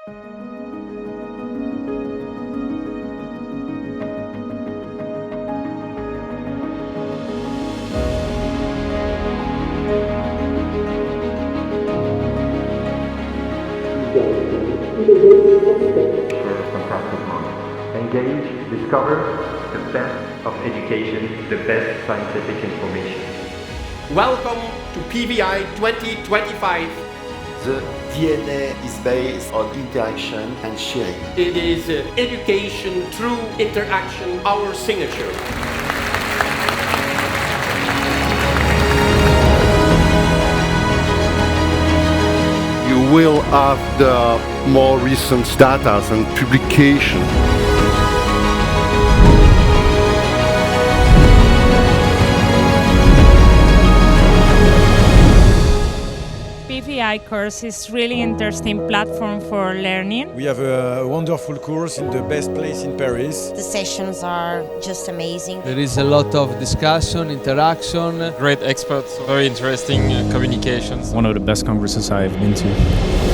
Fantastic month. Engage, discover the best of education, the best scientific information. Welcome to PVI 2025. The DNA is based on interaction and sharing. It is education through interaction, our signature. You will have the more recent data and publication. PVI Course is really interesting platform for learning. We have a wonderful course in the best place in Paris. The sessions are just amazing. There is a lot of discussion, interaction. Great experts, very interesting communications. One of the best congresses I've been to.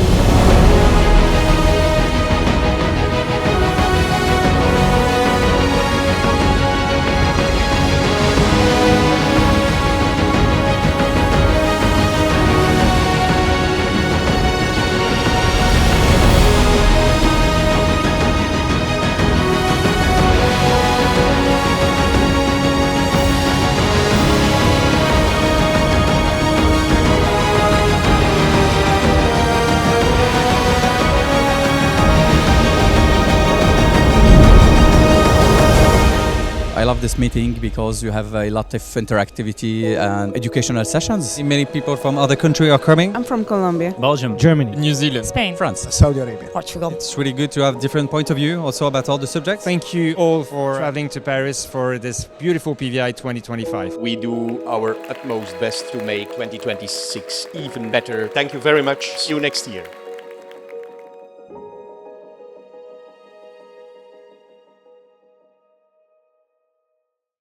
I love this meeting because you have a lot of interactivity and educational sessions. Many people from other countries are coming. I'm from Colombia, Belgium, Germany, New Zealand, Spain, France, Saudi Arabia, Portugal. It's really good to have different point of view also about all the subjects. Thank you all for traveling to Paris for this beautiful PVI 2025. We do our utmost best to make 2026 even better. Thank you very much. See you next year.